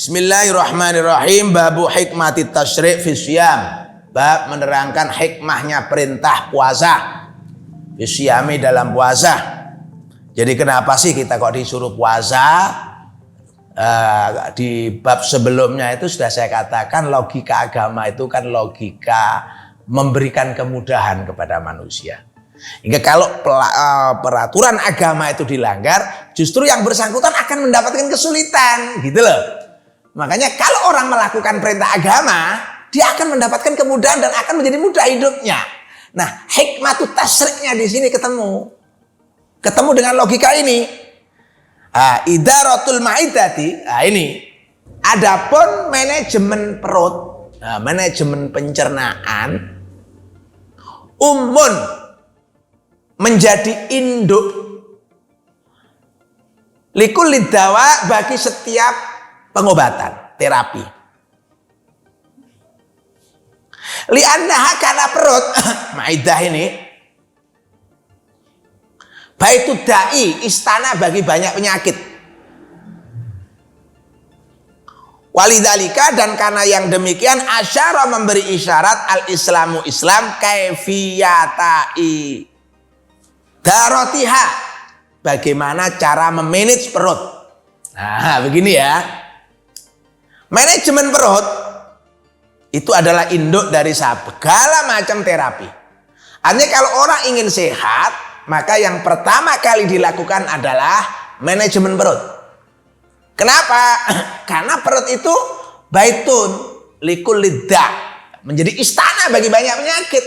Bismillahirrahmanirrahim. Babu hikmati tasyri' fi syiyam. Bab menerangkan hikmahnya perintah puasa. Fi syiyami dalam puasa. Jadi kenapa sih kita kok disuruh puasa? Di bab sebelumnya itu sudah saya katakan logika agama itu kan logika memberikan kemudahan kepada manusia. Hingga kalau peraturan agama itu dilanggar, justru yang bersangkutan akan mendapatkan kesulitan, gitu loh. Makanya kalau orang melakukan perintah agama, dia akan mendapatkan kemudahan dan akan menjadi mudah hidupnya. Nah, hikmatut tasyri'nya di sini ketemu dengan logika ini. Idaratul ma'idati, ini. Adapun manajemen perut, manajemen pencernaan, menjadi induk likulli dawa bagi setiap pengobatan, terapi. Li'annaha karena perut, maidah ini, baitud da'i, istana bagi banyak penyakit. Walidzalika, dan karena yang demikian asyara memberi isyarat al-islamu Islam kaifiyatai darotiha, bagaimana cara memanage perut. Nah, begini ya. Manajemen perut itu adalah induk dari segala macam terapi. Artinya kalau orang ingin sehat, maka yang pertama kali dilakukan adalah manajemen perut. Kenapa? Karena perut itu baitun likulli da', menjadi istana bagi banyak penyakit.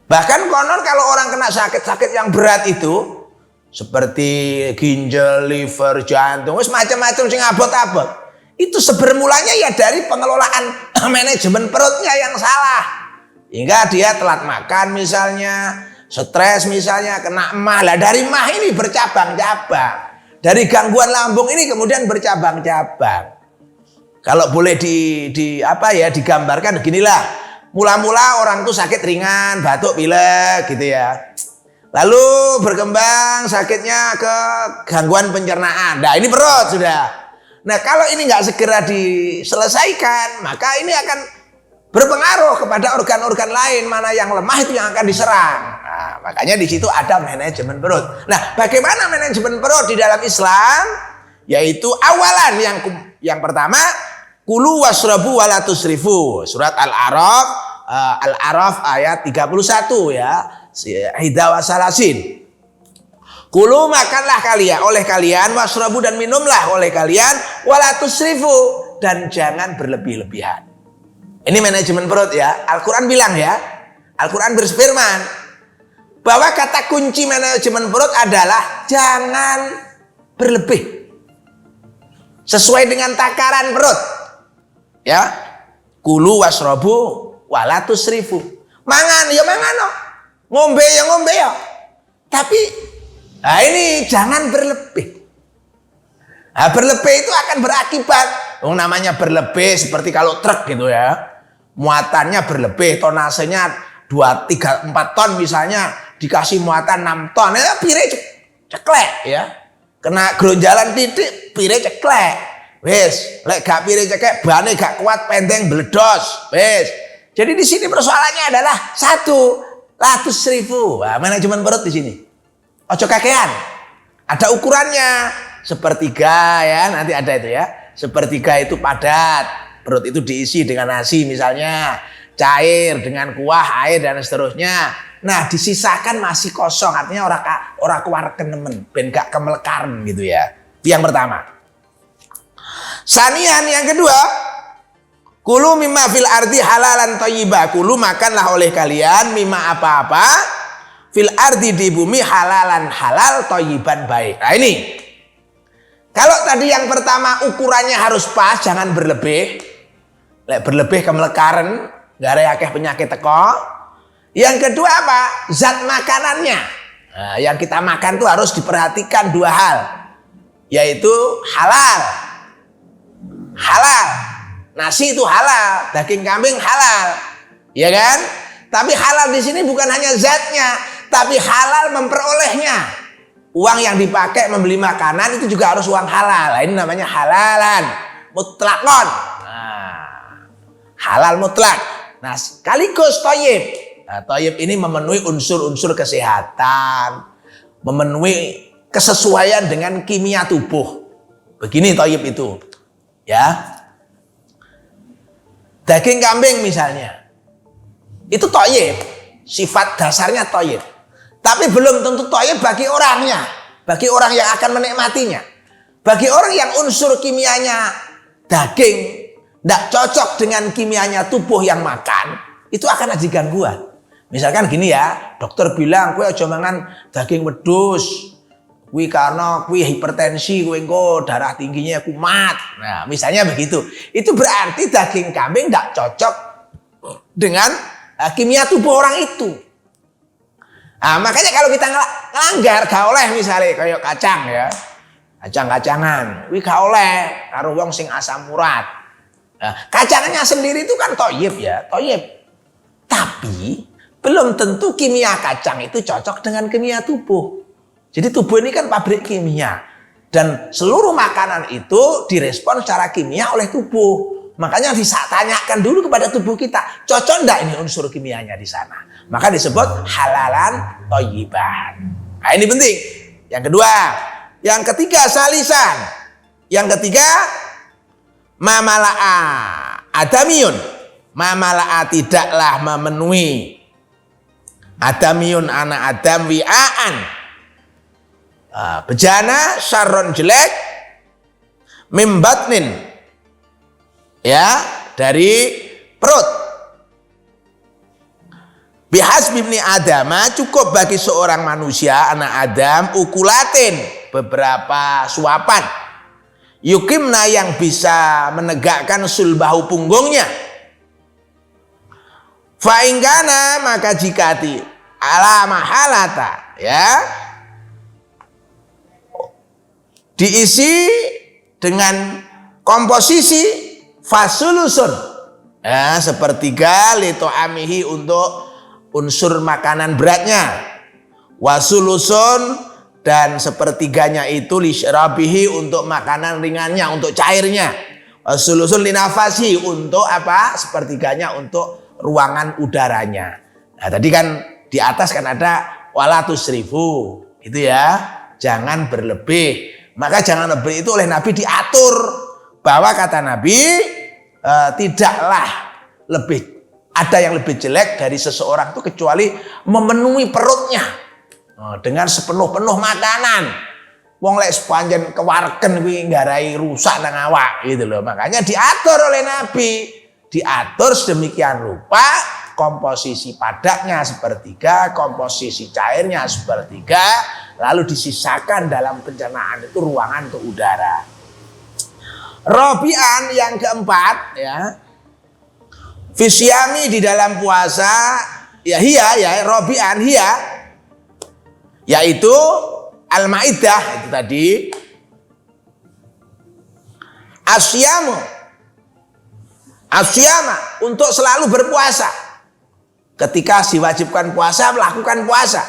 Bahkan konon kalau orang kena sakit-sakit yang berat itu, seperti ginjal, liver, jantung, macam-macam sing abot-abot. Itu sebermulanya ya dari pengelolaan manajemen perutnya yang salah. Hingga dia telat makan misalnya, stres misalnya, kena emah. Lah dari emah ini bercabang-cabang. Dari gangguan lambung ini kemudian bercabang-cabang. Kalau boleh digambarkan beginilah. Mula-mula orang tuh sakit ringan, batuk, pilek gitu ya. Lalu berkembang sakitnya ke gangguan pencernaan. Nah, ini perut sudah. Nah, kalau ini nggak segera diselesaikan, maka ini akan berpengaruh kepada organ-organ lain, mana yang lemah itu yang akan diserang. Nah, makanya di situ ada manajemen perut. Nah, bagaimana manajemen perut di dalam Islam? Yaitu awalan yang pertama, kulu wasrabu wala tusrifu. Surat Al-A'raf ayat 31 ya. Hidawa salasin. Kulu makanlah kalian oleh kalian, wasrabu dan minumlah oleh kalian, wala tusrifu, dan jangan berlebih-lebihan. Ini manajemen perut ya. Al-Quran bilang ya, Al-Quran berfirman bahwa kata kunci manajemen perut adalah jangan berlebih, sesuai dengan takaran perut ya. Kulu wasrabu wala tusrifu. Mangan ya mangan no. Ngombe ya. Tapi ini jangan berlebih. Nah, berlebih itu akan berakibat. Namanya berlebih seperti kalau truk gitu ya. Muatannya berlebih, tonasenya 2, 3, 4 ton misalnya, dikasih muatan 6 ton. Ya pire ceklek ya. Kena geronjalan titik, pire ceklek. Wes, lek gak pire ceklek, bane gak kuat, pendeng bledos. Wes. Jadi di sini persoalannya adalah satu, latus ribu. Nah, manajemen perut di sini. Ojo kakean. Ada ukurannya. Sepertiga ya, nanti ada itu ya. Sepertiga itu padat. Perut itu diisi dengan nasi misalnya. Cair dengan kuah, air dan seterusnya. Nah, disisakan masih kosong. Artinya orang keluar kenemen. Ben gak kemelekaran gitu ya. Itu yang pertama. Sanian yang kedua. Kulu mimma fil ardi halalan thayyibah. Kulu makanlah oleh kalian mimma apa-apa fil ardi di bumi halalan halal thayyiban baik. Nah ini. Kalau tadi yang pertama ukurannya harus pas, jangan berlebih. Lek berlebih kemelekaran, gara akeh penyakit teko. Yang kedua apa? Zat makanannya. Nah, yang kita makan tuh harus diperhatikan dua hal. Yaitu halal. Halal. Nasi itu halal, daging kambing halal, ya kan? Tapi halal di sini bukan hanya zatnya, tapi halal memperolehnya. uang yang dipakai membeli makanan itu juga harus uang halal. Ini namanya halalan mutlakon. Nah, halal mutlak. Nah, sekaligus toyib. Nah, toyib ini memenuhi unsur-unsur kesehatan, memenuhi kesesuaian dengan kimia tubuh. Begini toyib itu, ya. Daging kambing misalnya, itu toyib, sifat dasarnya toyib. Tapi belum tentu toyib bagi orangnya, bagi orang yang akan menikmatinya. Bagi orang yang unsur kimianya daging tidak cocok dengan kimianya tubuh yang makan, itu akan ada gangguan. Misalkan gini ya, dokter bilang kowe aja mangan daging wedhus. Kuwi karena kuwi hipertensi, kuwi engko darah tingginya kumat. Nah, misalnya begitu. Itu berarti daging kambing tidak cocok dengan kimia tubuh orang itu. Nah, makanya kalau kita ngelanggar gak oleh misalnya kayak kacang ya. Kacang-kacangan, kuwi gak oleh karo wong sing asam urat. Nah, kacangannya sendiri itu kan toyib ya, toyib. Tapi belum tentu kimia kacang itu cocok dengan kimia tubuh. Jadi tubuh ini kan pabrik kimia. Dan seluruh makanan itu direspon secara kimia oleh tubuh. Makanya ditanyakan dulu kepada tubuh kita, cocok enggak ini unsur kimianya di sana. Maka disebut halalan thayyiban. Nah, ini penting. Yang kedua, yang ketiga salisan. Yang ketiga mamala'a adamiyun. Mamala'a tidaklah memenuhi adamiyun anak adam wi'aan. Bejana syarron jelek mimbatnin, ya, dari perut. Bihasbi ibni adama, cukup bagi seorang manusia anak Adam ukulatin, beberapa suapan, yukimna yang bisa menegakkan sulbahu punggungnya. Faingkana, maka jikati ala mahalata, ya, diisi dengan komposisi fasulusun, ya, sepertiga lito'amihi untuk unsur makanan beratnya, wasulusun, dan sepertiganya itu lisyrabihi untuk makanan ringannya, untuk cairnya, wasulusun linafasi untuk apa, sepertiganya untuk ruangan udaranya. Nah, tadi kan di atas kan ada wala tusrifu, itu ya, jangan berlebih. Maka jangan lebih itu oleh Nabi diatur, bahwa kata Nabi tidaklah lebih ada yang lebih jelek dari seseorang itu kecuali memenuhi perutnya dengan sepenuh-penuh makanan. Wong lek sepanjen kewarken kuwi nggarai rusak nang awak gitu loh. Makanya diatur oleh Nabi, diatur sedemikian rupa, komposisi padatnya sepertiga, komposisi cairnya sepertiga, lalu disisakan dalam pencernaan itu ruangan untuk udara. Robian yang keempat, ya, fisyami di dalam puasa, ya hiya, ya robian hiya, yaitu al-maidah itu tadi, asyama untuk selalu berpuasa. Ketika diwajibkan puasa, melakukan puasa.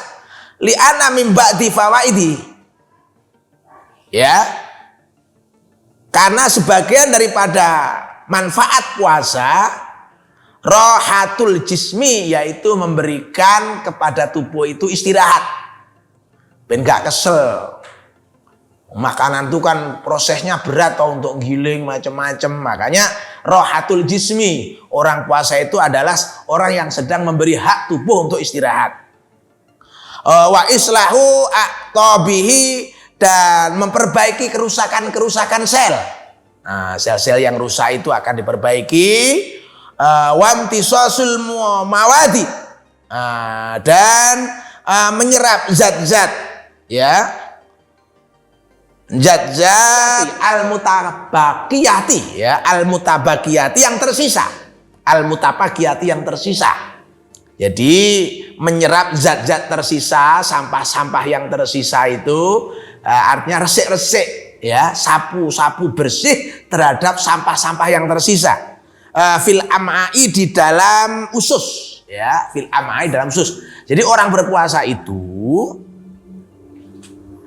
Li'ana min ba'di fawaidi, ya, karena sebagian daripada manfaat puasa rohatul jismi, yaitu memberikan kepada tubuh itu istirahat, ben gak kesel. Makanan itu kan prosesnya berat atau untuk giling macam-macam. Makanya rohatul jismi, orang puasa itu adalah orang yang sedang memberi hak tubuh untuk istirahat. Wa islahu aqtabihi, dan memperbaiki kerusakan-kerusakan sel. Nah, sel-sel yang rusak itu akan diperbaiki. Wamtisasul mawadi, dan menyerap zat-zat, ya, zat-zat al-mutabaqiyati, ya, al-mutabaqiyati yang tersisa, al-mutabaqiyati yang tersisa. Jadi menyerap zat-zat tersisa, sampah-sampah yang tersisa itu artinya resik-resik, ya, sapu-sapu bersih terhadap sampah-sampah yang tersisa. Fil am'ai, di dalam usus, ya, fil am'ai dalam usus. Jadi orang berpuasa itu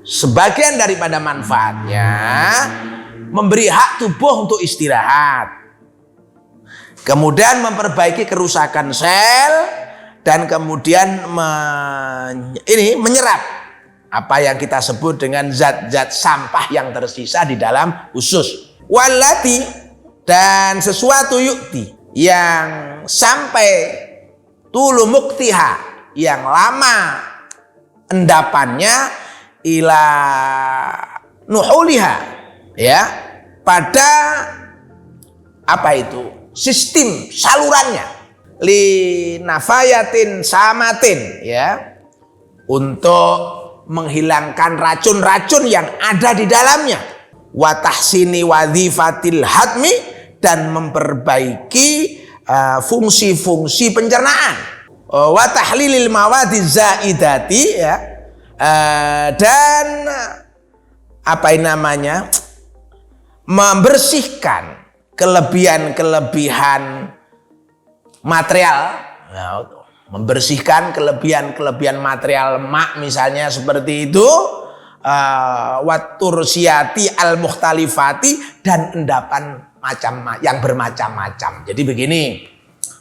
sebagian daripada manfaatnya memberi hak tubuh untuk istirahat, kemudian memperbaiki kerusakan sel, dan kemudian menyerap apa yang kita sebut dengan zat-zat sampah yang tersisa di dalam usus. Walati, dan sesuatu yukti yang sampai tulu muktiha, yang lama endapannya, ila nuhuliha, ya, pada apa itu sistem salurannya, li nafayatin samatin, ya, untuk menghilangkan racun-racun yang ada di dalamnya, wa tahsini wadhifatil hadmi, dan memperbaiki fungsi-fungsi pencernaan, wa tahlilil mawadiz zaidati, ya, dan apa namanya, membersihkan kelebihan-kelebihan material, ya, membersihkan kelebihan-kelebihan material mak misalnya seperti itu, watursiati al-mukhtalifati, dan endapan macam yang bermacam-macam. Jadi begini,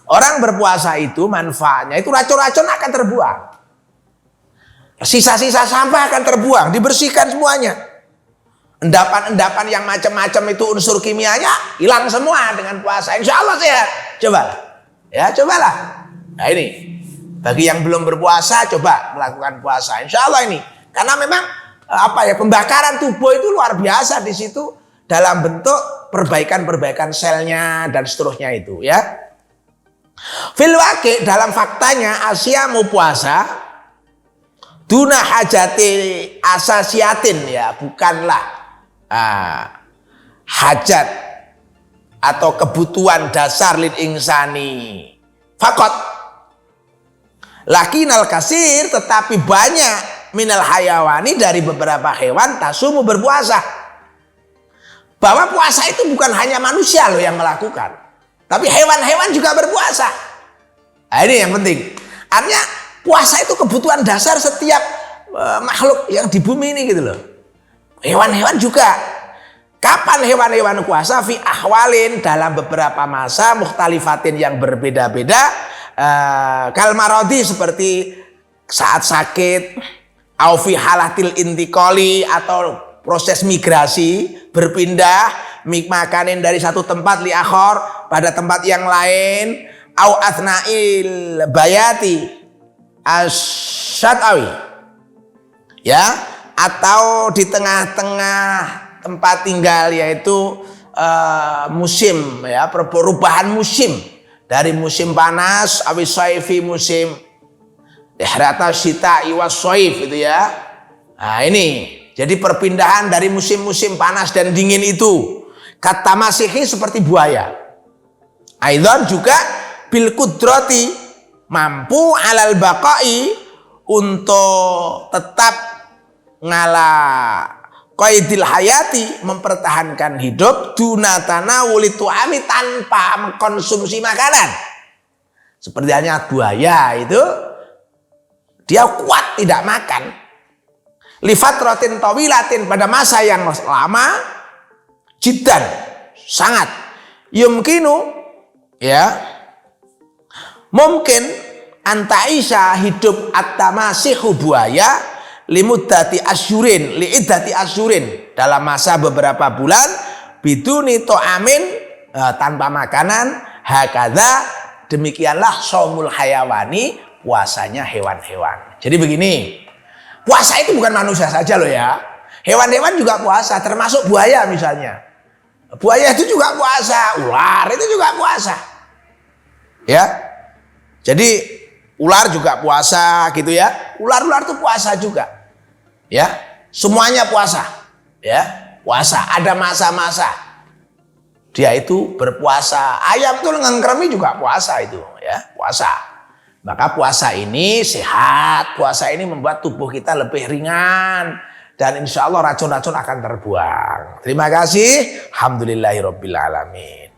orang berpuasa itu manfaatnya itu racun-racun akan terbuang, sisa-sisa sampah akan terbuang, dibersihkan semuanya. Endapan-endapan yang macam-macam itu unsur kimianya hilang semua dengan puasa. Insya Allah sehat. Cobalah, ya, cobalah. Nah ini bagi yang belum berpuasa, coba melakukan puasa. Insya Allah ini, karena memang apa ya, pembakaran tubuh itu luar biasa di situ dalam bentuk perbaikan-perbaikan selnya dan seterusnya itu, ya. Fil waqi, dalam faktanya, asyamu puasa duna hajati asasiatin, ya, bukanlah hajat atau kebutuhan dasar lil insani fakot, lakinal kasir, tetapi banyak minal hayawani, dari beberapa hewan, tasumu, berpuasa. Bahwa puasa itu bukan hanya manusia loh yang melakukan, tapi hewan-hewan juga berpuasa. Nah, ini yang penting. Artinya puasa itu kebutuhan dasar setiap makhluk yang di bumi ini gitu loh. Hewan-hewan juga. Kapan hewan-hewan puasa? Fi ahwalin, dalam beberapa masa, mukhtalifatin, yang berbeda-beda. Kal marodi, seperti saat sakit, au fi halatil intikoli, atau proses migrasi, berpindah makanin dari satu tempat li akhor, pada tempat yang lain, au athnail bayati asyadawi, ya, atau di tengah-tengah tempat tinggal, yaitu musim, ya, perubahan musim, dari musim panas awis saifi, musim ihrata syita iwas soif, itu ya. Nah ini jadi perpindahan dari musim-musim panas dan dingin itu. Kata masihi, seperti buaya. Aidan juga bil kudrati, mampu alal baqai, untuk tetap ngala qaidil hayati, mempertahankan hidup, dunatana wulituami, tanpa mengkonsumsi makanan. Seperti hanya buaya itu, dia kuat tidak makan. Lifatratin tawilatin, pada masa yang lama, jiddan, sangat. Yumkinu, ya, mungkin antaisha, hidup at-tamasihu, buaya, limuddati asyurin, liiddati asyurin, dalam masa beberapa bulan, biduni to'amin, tanpa makanan, hakadha, demikianlah saumul hayawani, puasanya hewan-hewan. Jadi begini, puasa itu bukan manusia saja loh ya, hewan-hewan juga puasa, termasuk buaya misalnya. Buaya itu juga puasa, ular itu juga puasa, ya. Jadi ular juga puasa gitu ya, ular-ular itu puasa juga, ya. Semuanya puasa, ya, puasa. Ada masa-masa dia itu berpuasa. Ayam itu ngengkremi juga puasa itu, ya, puasa. Maka puasa ini sehat, puasa ini membuat tubuh kita lebih ringan, dan insya Allah racun-racun akan terbuang. Terima kasih. Alhamdulillahirabbil alamin.